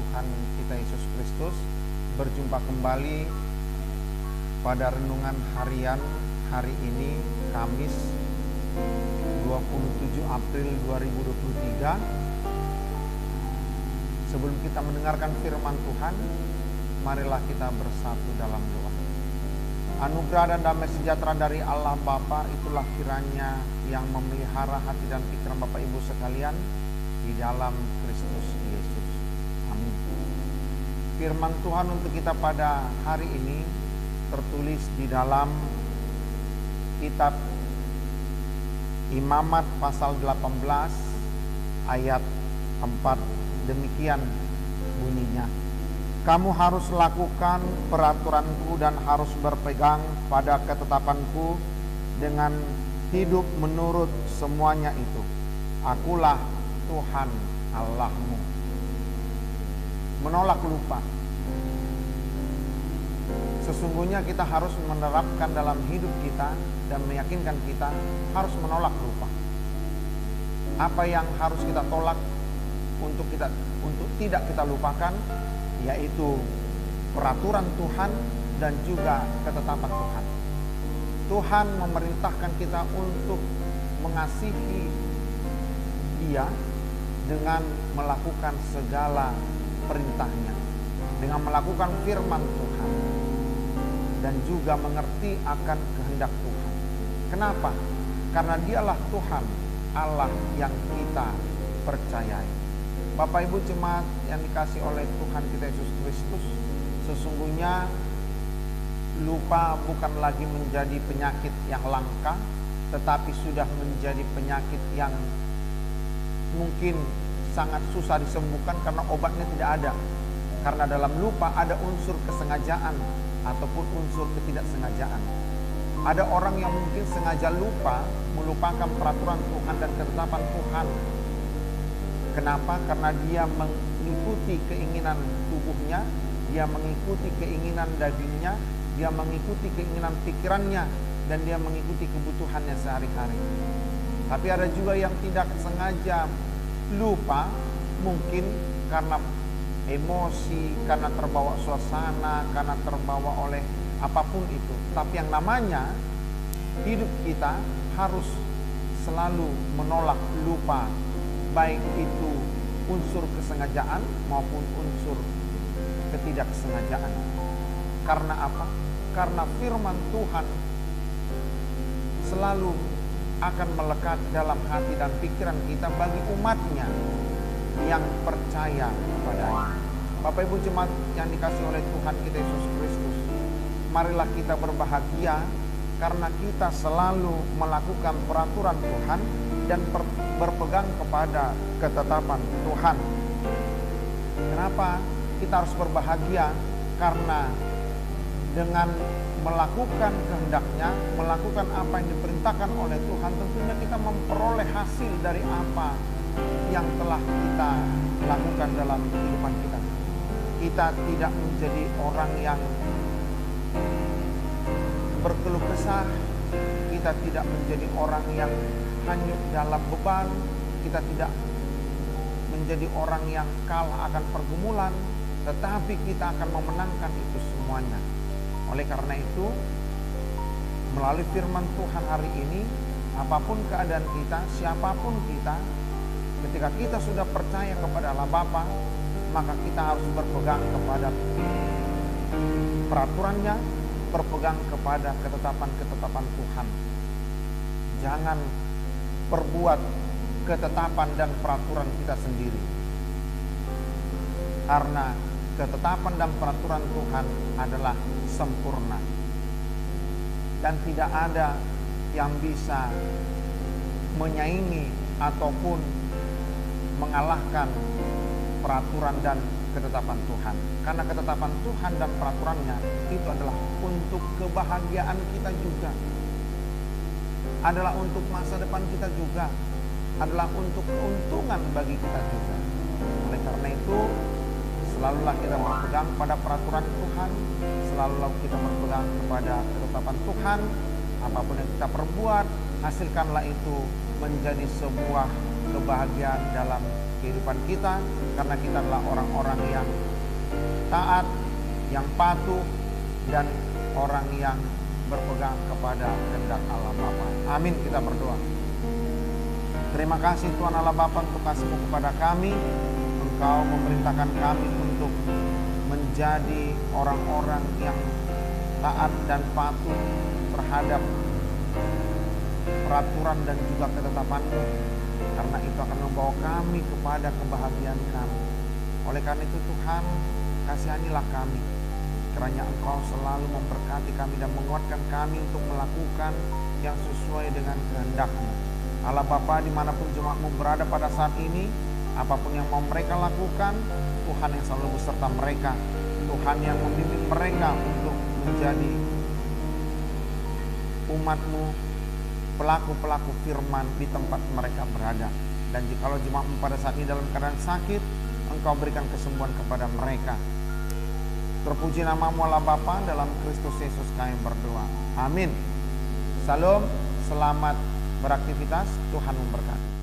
Tuhan kita Yesus Kristus, berjumpa kembali pada renungan harian hari ini, Kamis 27 April 2023. Sebelum kita mendengarkan firman Tuhan, marilah kita bersatu dalam doa. Anugerah dan damai sejahtera dari Allah Bapa itulah kiranya yang memelihara hati dan pikiran Bapak Ibu sekalian di dalam Kristus Yesus. Amin. Firman Tuhan untuk kita pada hari ini tertulis di dalam kitab Imamat pasal 18 ayat 4, demikian bunyinya. Kamu harus lakukan peraturanku dan harus berpegang pada ketetapanku dengan hidup menurut semuanya itu. Akulah Tuhan Allahmu. Menolak lupa. Sesungguhnya kita harus menerapkan dalam hidup kita dan meyakinkan kita harus menolak lupa. Apa yang harus kita tolak untuk tidak kita lupakan, yaitu peraturan Tuhan dan juga ketetapan Tuhan. Tuhan memerintahkan kita untuk mengasihi Dia dengan melakukan segala perintahnya, dengan melakukan firman Tuhan, dan juga mengerti akan kehendak Tuhan. Kenapa? Karena Dialah Tuhan Allah yang kita percayai. Bapak Ibu jemaat yang dikasih oleh Tuhan kita Yesus Kristus, sesungguhnya lupa bukan lagi menjadi penyakit yang langka, tetapi sudah menjadi penyakit yang mungkin sangat susah disembuhkan karena obatnya tidak ada. Karena dalam lupa ada unsur kesengajaan ataupun unsur ketidaksengajaan. Ada orang yang mungkin sengaja lupa, melupakan peraturan Tuhan dan ketetapan Tuhan. Kenapa? Karena dia mengikuti keinginan tubuhnya, dia mengikuti keinginan dagingnya, dia mengikuti keinginan pikirannya, dan dia mengikuti kebutuhannya sehari-hari. Tapi ada juga yang tidak sengaja lupa, mungkin karena emosi, karena terbawa suasana, karena terbawa oleh apapun itu. Tapi yang namanya hidup kita harus selalu menolak lupa, baik itu unsur kesengajaan maupun unsur ketidaksengajaan. Karena apa? Karena firman Tuhan selalu akan melekat dalam hati dan pikiran kita bagi umatnya yang percaya kepadanya. Bapak Ibu jemaat yang dikasih oleh Tuhan kita Yesus Kristus, marilah kita berbahagia karena kita selalu melakukan peraturan Tuhan dan berpegang kepada ketetapan Tuhan. Kenapa kita harus berbahagia? Karena dengan melakukan kehendaknya, melakukan apa yang diperintahkan oleh Tuhan, tentunya kita memperoleh hasil dari apa yang telah kita lakukan dalam kehidupan kita. Kita tidak menjadi orang yang berkeluh kesah, kita tidak menjadi orang yang hanyut dalam beban, kita tidak menjadi orang yang kalah akan pergumulan, tetapi kita akan memenangkan itu semuanya. Oleh karena itu, melalui firman Tuhan hari ini, apapun keadaan kita, siapapun kita, ketika kita sudah percaya kepada Allah Bapa, maka kita harus berpegang kepada peraturannya, berpegang kepada ketetapan-ketetapan Tuhan. Jangan perbuat ketetapan dan peraturan kita sendiri. Karena ketetapan dan peraturan Tuhan adalah sempurna. Dan tidak ada yang bisa menyaingi ataupun mengalahkan peraturan dan ketetapan Tuhan. Karena ketetapan Tuhan dan peraturannya itu adalah untuk kebahagiaan kita juga. Adalah untuk masa depan kita juga. Adalah untuk keuntungan bagi kita juga. Oleh karena itu, selalulah kita berpegang pada peraturan Tuhan, selalulah kita berpegang kepada ketetapan Tuhan. Apapun yang kita perbuat, hasilkanlah itu menjadi sebuah kebahagiaan dalam kehidupan kita, karena kita adalah orang-orang yang taat, yang patuh, dan orang yang berpegang kepada kehendak Allah Bapa. Amin, kita berdoa. Terima kasih Tuhan Allah Bapa untuk kasih-Mu kepada kami. Engkau memerintahkan kami untuk menjadi orang-orang yang taat dan patuh terhadap peraturan dan juga ketetapan-Mu, karena itu akan membawa kami kepada kebahagiaan kami. Oleh karena itu Tuhan, kasihanilah kami, kiranya Engkau selalu memberkati kami dan menguatkan kami untuk melakukan yang sesuai dengan kehendak-Mu. Allah Bapa, dimanapun jemaat-Mu berada pada saat ini, apapun yang mau mereka lakukan, Tuhan yang selalu beserta mereka. Tuhan yang membimbing mereka untuk menjadi umat-Mu, pelaku-pelaku firman di tempat mereka berada. Dan jikalau jemaat-Mu pada saat ini dalam keadaan sakit, Engkau berikan kesembuhan kepada mereka. Terpuji nama-Mu Allah Bapa, dalam Kristus Yesus kami berdoa. Amin. Salam, selamat beraktivitas, Tuhan memberkati.